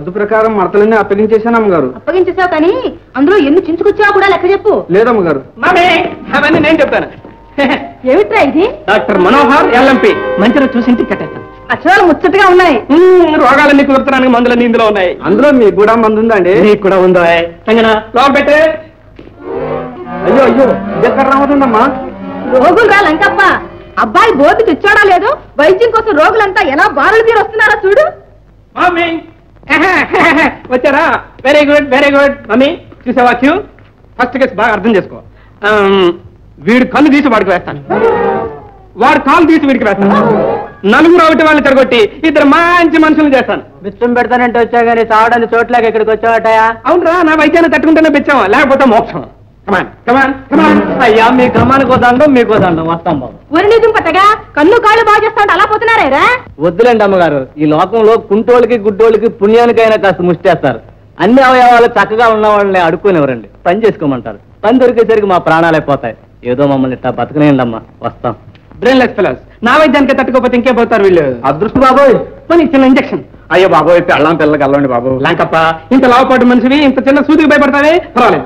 పద్దు ప్రకారం మడతలన్నీ అప్పగించేశాను అమ్మగారు. అప్పగించేసావు కానీ అందులో ఎన్ని చించుకొచ్చావు కూడా లెక్క చెప్పు. లేదమ్మగారు. అవన్నీ నేను చెప్తాను. ఏమిట్రా ఇది? డాక్టర్ మనోహర్ ఎల్ఎంపి మంచిగా చూసి ఇంటికి కట్టేస్తాను. అక్షరాలు ముచ్చటగా ఉన్నాయి. రోగాలన్నీ కుదురుతున్నాను, మందులన్నీ ఇందులో ఉన్నాయి. అందులో మీకు కూడా మందు ఉందండి? నీకు కూడా ఉందో లోపల పెట్టే. అయ్యో అయ్యో ఎక్కడ రావతుందమ్మా? రోగులు రా లంకప్ప, అబ్బాయి బోర్డు తెచ్చాడా లేదు, వైద్యం కోసం రోగులంతా ఎలా బారులు తీరు వస్తున్నారో చూడు. మమ్మీ వచ్చారా? Very good very good. Mummy చూసావా క్యూ? ఫస్ట్ కేసు బాగా అర్థం చేసుకో. వీడు కన్ను తీసి వాడికి వేస్తాను, వాడు కాలు తీసి వీడికి వేస్తాను. నలుగురు ఒకటి వాళ్ళని తిరగొట్టి ఇద్దరు మంచి మనుషులు చేస్తాను. బిచ్చం పెడతానంటే వచ్చా కానీ సావడానికి చోట్లకి ఇక్కడికి వచ్చావటయా? అవునరా, నా వైద్యాన్ని తట్టుకుంటేనే బిచ్చాం, లేకపోతే మోక్షం. కమాన్ కమాన్ కమాన్. అయ్యా మీ కమానికి వద్దాం, మీకు వద్దాం, వస్తాం బాబు. ఒరి నిజం పట్టగా కన్ను కాళ్ళు బాగా చేస్తా అలా పోతున్నారా? వద్దులేండి అమ్మగారు, ఈ లోకంలో కుంటోళ్ళకి గుడ్డోళ్ళకి పుణ్యానికైనా కాస్త ముష్టేస్తారు. అన్ని అవయవాలు చక్కగా ఉన్న వాళ్ళని అడుక్కునేవరండి, పని చేసుకోమంటారు. పని దొరికేసరికి మా ప్రాణాలైపోతాయి. ఏదో మమ్మల్ని ఇట్లా బతకనేయండి అమ్మా, వస్తాం. బ్రెయిన్లెస్ ఫెలోస్, నా వైద్యానికి తట్టుకోపోతే ఇంకే పోతారు వీళ్ళు. అదృష్ట బాబోయ్, పోనీ చిన్న ఇంజక్షన్. అయ్యో బాబోయ్, పెళ్ళం పిల్లలకి వెళ్ళండి బాబు. లాంకప్ప, ఇంత లావపాటు మనిషివి ఇంత చిన్న సూదికి భయపడతావే? పర్వాలేదు,